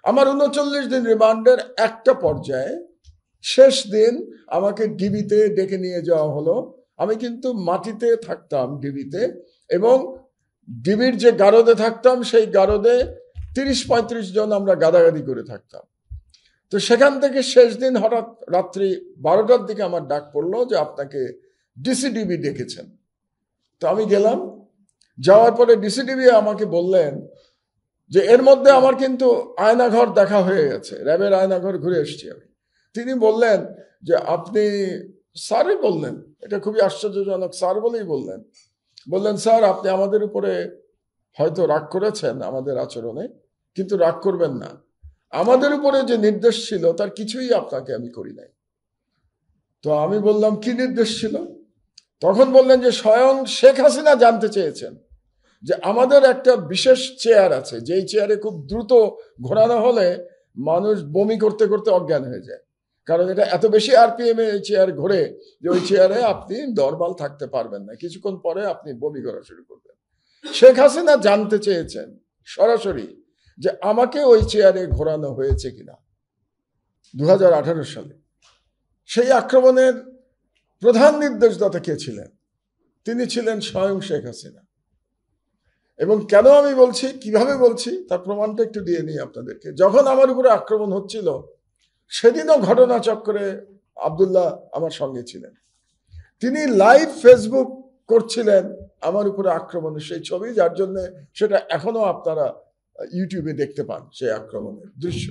আমার ৩৯ দিন রিমান্ডের একটা পর্যায়ে শেষ দিন আমাকে ডিবিতে ডেকে নিয়ে যাওয়া হলো। আমি কিন্তু মাটিতে থাকতাম ডিবিতে, এবং ডিবির যে গারদে থাকতাম সেই গারদে ৩০-৩৫ জন আমরা গাদাগাদি করে থাকতাম। তো সেখান থেকে শেষ দিন হঠাৎ রাত্রি ১২টার দিকে আমার ডাক পড়লো যে আপনাকে ডিসিডিবি ডেকেছেন। তো আমি গেলাম। যাওয়ার পরে ডিসিডিবি আমাকে বললেন যে এর মধ্যে আমার কিন্তু আয়নাঘর দেখা হয়ে গেছে, র্যাবের আয়নাঘর ঘুরে এসেছি আমি। তিনি বললেন যে আপনি স্যারই বললেন, এটা খুবই আশ্চর্যজনক, স্যার বলেই বললেন স্যার আপনি আমাদের উপরে হয়তো রাগ করেছেন আমাদের আচরণে, কিন্তু রাগ করবেন না, আমাদের উপরে যে নির্দেশ ছিল তার কিছুই আপনাকে আমি করি নাই। তো আমি বললাম কি নির্দেশ ছিল? তখন বললেন যে স্বয়ং শেখ হাসিনা জানতে চেয়েছেন যে আমাদের একটা বিশেষ চেয়ার আছে, যেই চেয়ারে খুব দ্রুত ঘোরানো হলে মানুষ বমি করতে করতে অজ্ঞান হয়ে যায়, কারণ এটা এত বেশি আরপিএম এ এই চেয়ার ঘোরে যে ওই চেয়ারে আপনি নরমাল থাকতে পারবেন না, কিছুক্ষণ পরে আপনি বমি করা শুরু করবেন। শেখ হাসিনা জানতে চেয়েছেন সরাসরি যে আমাকে ওই চেয়ারে ঘোরানো হয়েছে কিনা ২০১৮ সালে। সেই আক্রমণের প্রধান নির্দেশদাতা কে ছিলেন? তিনি ছিলেন স্বয়ং শেখ হাসিনা। এবং কেন আমি বলছি, কিভাবে বলছি তার প্রমাণটা একটু দিয়ে নিই আপনাদেরকে। যখন আমার উপরে আক্রমণ হচ্ছিল সেদিনও ঘটনাচক্রে আব্দুল্লাহ আমার সঙ্গে ছিলেন। তিনি লাইভ ফেসবুক করছিলেন আমার উপরে আক্রমণের সেই ছবি, যার জন্য সেটা এখনো আপনারা ইউটিউবে দেখতে পান সেই আক্রমণের দৃশ্য।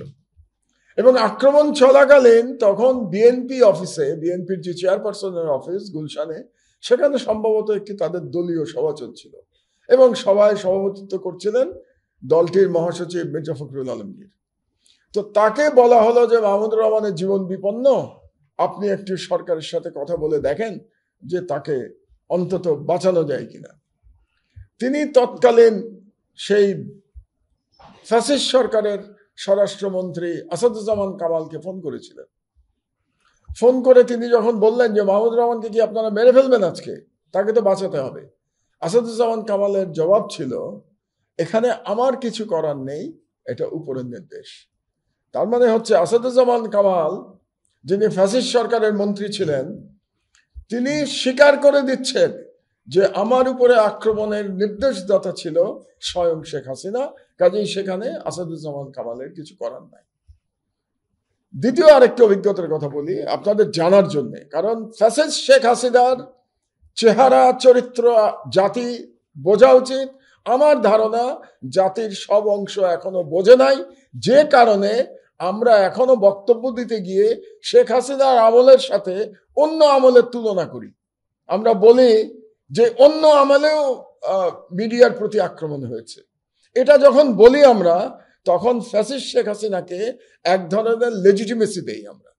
এবং আক্রমণ চলাকালীন তখন বিএনপি অফিসে, বিএনপির যে চেয়ারপারসনের অফিস গুলশানে, সেখানে সম্ভবত একটি তাদের দলীয় সভা চলছিল, এবং সভায় সভাপতিত্ব করছিলেন দলটির মহাসচিব মির্জা ফখরুল আলমগীর। তো তাকে বলা হলো যে মাহমুদুর রহমানের জীবন বিপন্ন, আপনি একটু সরকারের সাথে কথা বলে দেখেন যে তাকে অন্তত বাঁচানো যায় কিনা। তিনি তৎকালীন সেই ফ্যাসিস্ট সরকারের স্বরাষ্ট্রমন্ত্রী আসাদুজ্জামান কামালকে ফোন করেছিলেন। ফোন করে তিনি যখন বললেন যে মাহমুদুর রহমানকে কি আপনারা মেরে ফেলবেন আজকে, তাকে তো বাঁচাতে হবে, আসাদুজ্জামান কামালের জবাব ছিল এখানে আমার কিছু করার নেই, এটা উপরের নির্দেশ। তার মানে হচ্ছে আসাদুজ্জামান কামাল, যিনি ফ্যাসিস্ট সরকারের মন্ত্রী ছিলেন, তিনি স্বীকার করে দিচ্ছেন যে আমার উপরে আক্রমণের নির্দেশদাতা ছিল স্বয়ং শেখ হাসিনা, কাজেই সেখানে আসাদুজ্জামান কামালের কিছু করার নাই। দ্বিতীয় আরেকটি অভিজ্ঞতার কথা বলি আপনাদের জানার জন্য, কারণ ফ্যাসিস্ট শেখ হাসিনার চেহারা চরিত্র জাতি বোঝা উচিত। আমার ধারণা জাতির সব অংশ এখনো বোঝে নাই, যে কারণে আমরা এখনো বক্তব্য দিতে গিয়ে শেখ হাসিনার আমলের সাথে অন্য আমলের তুলনা করি। আমরা বলি যে অন্য আমলেও মিডিয়ার প্রতি আক্রমণ হয়েছে। এটা যখন বলি আমরা, তখন ফ্যাসিস্ট শেখ হাসিনাকে এক ধরনের লেজিটিমেসি দেই আমরা।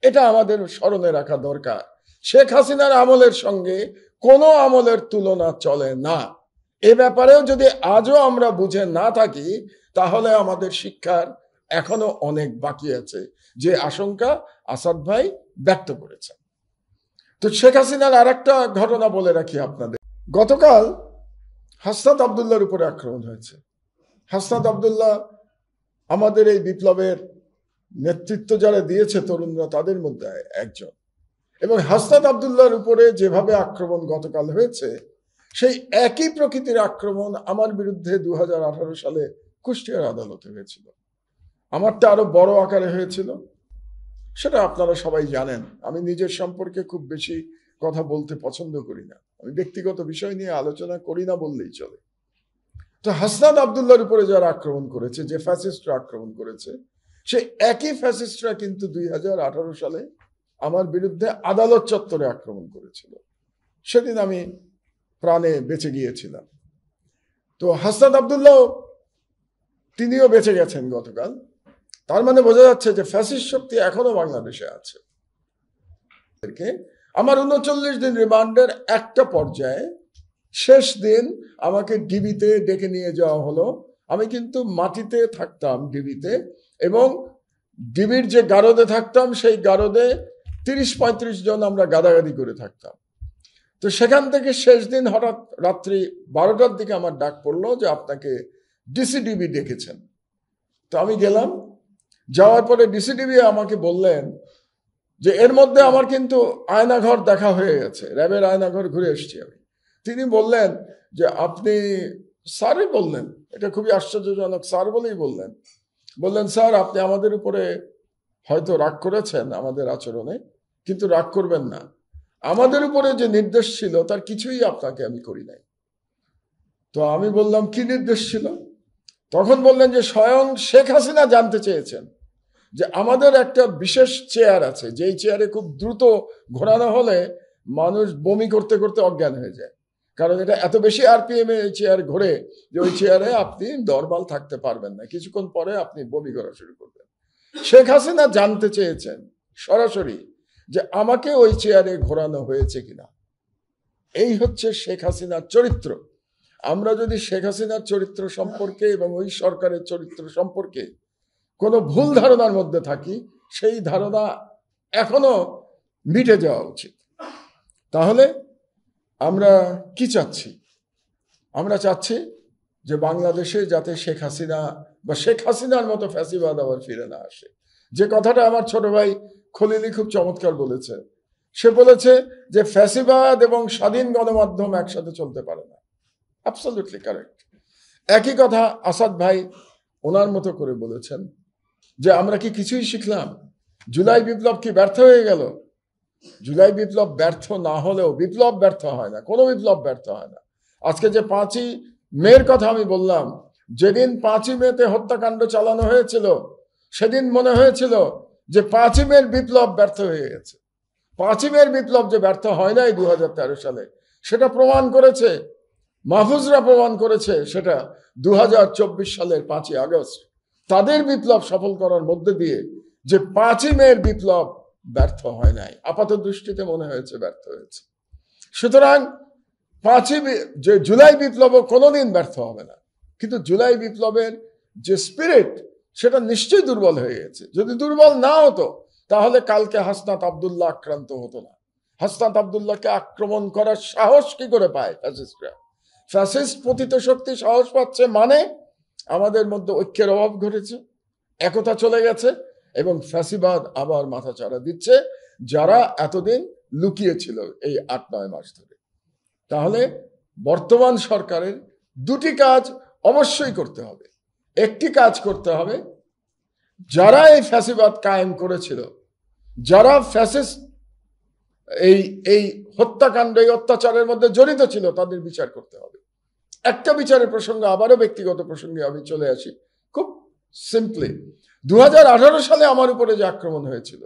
এটা আমাদের স্মরণে রাখা দরকার। শেখ হাসিনার আমলের সঙ্গে কোনো আমলের তুলনা চলে না। এ ব্যাপারেও যদি আজও আমরা বুঝে না থাকি, তাহলে আমাদের শিক্ষার এখনো অনেক বাকি আছে, যে আশঙ্কা আসাদ ভাই ব্যক্ত করেছেন। তো শেখ হাসিনার আর একটা ঘটনা বলে রাখি আপনাদের। গতকাল হাসনাত আবদুল্লাহর উপরে আক্রমণ হয়েছে। হাসনাত আবদুল্লাহ আমাদের এই বিপ্লবের নেতৃত্ব যারা দিয়েছে তরুণরা, তাদের মধ্যে একজন। এবং হাসনাত আবদুল্লাহর উপরে যেভাবে আক্রমণ গতকাল হয়েছে, সেই একই প্রকৃতির আক্রমণ আমার বিরুদ্ধে ২০১৮ সালে কুষ্টিয়ার আদালতে হয়েছিল। আমারটা আরো বড় আকারে হয়েছিল, সেটা আপনারা সবাই জানেন। আমি নিজের সম্পর্কে খুব বেশি কথা বলতে পছন্দ করি না, আমি ব্যক্তিগত বিষয় নিয়ে আলোচনা করি না বললেই চলে। তো হাসনাত আবদুল্লাহর উপরে যারা আক্রমণ করেছে, যে ফ্যাসিস্টরা আক্রমণ করেছে, সেই একই ফ্যাসিস্টরা কিন্তু ২০১৮ সালে আমার বিরুদ্ধে আদালত চত্বরে আক্রমণ করেছিল। সেদিন আমি প্রাণে বেঁচে গিয়েছিলাম। তো হাসনাত আবদুল্লাহ তিনিও বেঁচে গেছেন গতকাল। তার মানে বোঝা যাচ্ছে যে ফ্যাসিস্ট শক্তি এখনো বাংলাদেশে আছে। আমার ৩৯ দিন রিমান্ডের একটা পর্যায়ে শেষ দিন আমাকে ডিবিতে ডেকে নিয়ে যাওয়া হলো। আমি কিন্তু মাটিতে থাকতাম ডিবিতে, এবং ডিবির যে গারদে থাকতাম সেই গারদে ৩০-৩৫ জন আমরা গাদাগাদি করে থাকতাম। তো সেখান থেকে শেষ দিন হঠাৎ রাত্রি ১২টার দিকে আমার ডাক পড়লো যে আপনাকে ডিসিডিবি ডেকেছেন। তো আমি গেলাম, যাওয়ার পরে ডিসিডিবি আমাকে বললেন যে এর মধ্যে আমার কিন্তু আয়নাঘর দেখা হয়ে গেছে, র্যাবের আয়নাঘর ঘুরে এসেছি আমি। তিনি বললেন যে আপনি, স্যারই বললেন, এটা খুবই আশ্চর্যজনক, স্যার বলেই বললেন স্যার আপনি আমাদের উপরে হয়তো রাগ করেছেন আমাদের আচরণে, কিন্তু রাগ করবেন না, আমাদের উপরে যে নির্দেশ ছিল তার কিছুই আপনাকে আমি করি নাই। তো আমি বললাম কি নির্দেশ ছিল? তখন বললেন যে স্বয়ং শেখ হাসিনা জানতে চেয়েছেন যে আমাদের একটা বিশেষ চেয়ার আছে, যেই চেয়ারে খুব দ্রুত ঘোরানো হলে মানুষ বমি করতে করতে অজ্ঞান হয়ে যায়, কারণ এটা এত বেশি আরপিএম এ চেয়ার ঘোরে যে ওই চেয়ারে আপনি নরমাল থাকতে পারবেন না, কিছুক্ষণ পরে আপনি বমি করা শুরু করবেন। শেখ হাসিনা জানতে চেয়েছেন সরাসরি যে আমাকে ওই চেয়ারে ঘোরানো হয়েছে কিনা। এই হচ্ছে শেখ হাসিনার চরিত্র। আমরা যদি শেখ হাসিনার চরিত্র সম্পর্কে এবং ওই সরকারের চরিত্র সম্পর্কে কোনো ভুল ধারণার মধ্যে থাকি, সেই ধারণা এখনো মিটে যাওয়া উচিত। তাহলে আমরা কি চাচ্ছি? আমরা চাচ্ছি যে বাংলাদেশে যাতে শেখ হাসিনা বা শেখ হাসিনার মতো ফ্যাসিবাদ আবার ফিরে না আসে। যে কথাটা আমার ছোট ভাই খলিলি খুব চমৎকার বলেছে, সে বলেছে যে ফ্যাসিবাদ এবং স্বাধীন গণমাধ্যম একসাথে চলতে পারে না। Absolutely correct. একই কথা আসাদ ভাই ওনার মতো করে বলেছেন যে আমরা কি কিছুই শিখলাম? জুলাই বিপ্লব কি ব্যর্থ হয়ে গেল? জুলাই বিপ্লব ব্যর্থ না হলেও বিপ্লব ব্যর্থ হয় না, কোনো বিপ্লব ব্যর্থ হয় না। আজকে যে 5ই মের কথা আমি বললাম, যেদিন 5ই মেতে হত্যাকাণ্ড চালানো হয়েছিল সেদিন মনে হয়েছিল যে 5ই মের বিপ্লব ব্যর্থ হয়ে গেছে। 5ই মের বিপ্লব যে ব্যর্থ হয় নাই 2013 সালে, সেটা প্রমাণ করেছে, মাহফুজরা প্রমাণ করেছে সেটা 2024 সালের 5ই আগস্ট তাদের বিপ্লব সফল করার মধ্যে দিয়ে, যে 5ই মের বিপ্লব ব্যর্থ হয় নাই, আপাত দৃষ্টিতে মনে হয়েছে ব্যর্থ হয়েছে। সুতরাং যে জুলাই বিপ্লবও কোনোদিন ব্যর্থ হবে না, কিন্তু জুলাই বিপ্লবের যে স্পিরিট সেটা নিশ্চয়ই দুর্বল হয়ে গেছে। যদি দুর্বল না হতো তাহলে কালকে হাসনাত আব্দুল্লাহ আক্রান্ত হতো না। হাসনাত আব্দুল্লাহকে আক্রমণ করার সাহস কি করে পায় ফ্যাসিস্টরা? ফ্যাসিস্ট পতিত শক্তি সাহস পাচ্ছে মানে আমাদের মধ্যে ঐক্যের অভাব ঘটেছে, একতা চলে গেছে এবং ফ্যাসিবাদ আবার মাথাচাড়া দিচ্ছে, যারা এতদিন লুকিয়েছিল এই 8-9 মাস ধরে। তাহলে বর্তমান সরকারের দুটি কাজ অবশ্যই করতে হবে। একটি কাজ করতে হবে, যারা এই ফ্যাসিবাদ কায়েম করেছিল, যারা ফ্যাসিস্ট এই হত্যাকাণ্ড, এই অত্যাচারের মধ্যে জড়িত ছিল, তাদের বিচার করতে হবে। একটা বিচারের প্রসঙ্গে আবারও ব্যক্তিগত প্রসঙ্গে আমি চলে আসি খুব সিম্পলি। 2018 সালে আমার উপরে যে আক্রমণ হয়েছিল,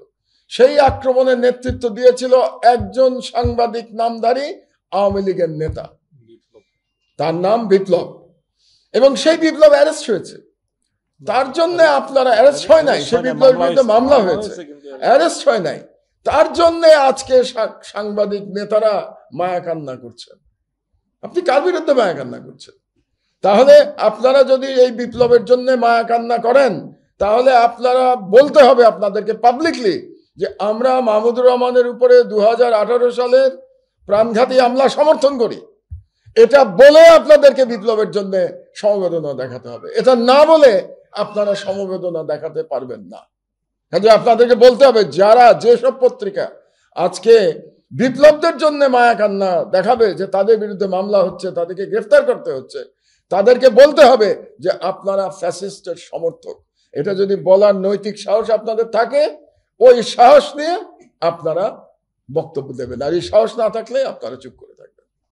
সেই আক্রমণের নেতৃত্ব দিয়েছিল একজন সাংবাদিক নামধারী আওয়ামী লীগের নেতা, তার নাম বিপ্লব, এবং সেই বিপ্লব অ্যারেস্ট হয়েছে। তার জন্য আপনারা অ্যারেস্ট হয় নাই, সেই বিপ্লবের বিরুদ্ধে মামলা হয়েছে, অ্যারেস্ট হয় নাই। তার জন্য আজকে সাংবাদিক নেতারা মায়া কান্না করছেন। আপনি কার বিরুদ্ধে মায়া কান্না করছেন? তাহলে আপনারা যদি এই বিপ্লবের জন্য মায়া কান্না করেন, তাহলে আপনারা বলতে হবে আপনাদেরকে পাবলিকলি যে আমরা মাহমুদুর রহমানের উপরে 2018 সালের প্রাণঘাতী হামলা সমর্থন করি। এটা বলে আপনাদেরকে বিপ্লবের জন্য সমবেদনা দেখাতে হবে। এটা না বলে আপনারা সমবেদনা দেখাতে পারবেন না। কাজে আপনাদেরকে বলতে হবে, যারা যেসব পত্রিকা আজকে বিপ্লবদের জন্য মায়া কান্না দেখাবে যে তাদের বিরুদ্ধে মামলা হচ্ছে, তাদেরকে গ্রেফতার করতে হচ্ছে, তাদেরকে বলতে হবে যে আপনারা ফ্যাসিস্টের সমর্থক। এটা যদি বলার নৈতিক সাহস আপনাদের থাকে, ওই সাহস নিয়ে আপনারা বক্তব্য দেবেন। আর এই সাহস না থাকলে আপনারা চুপ করে থাকবেন।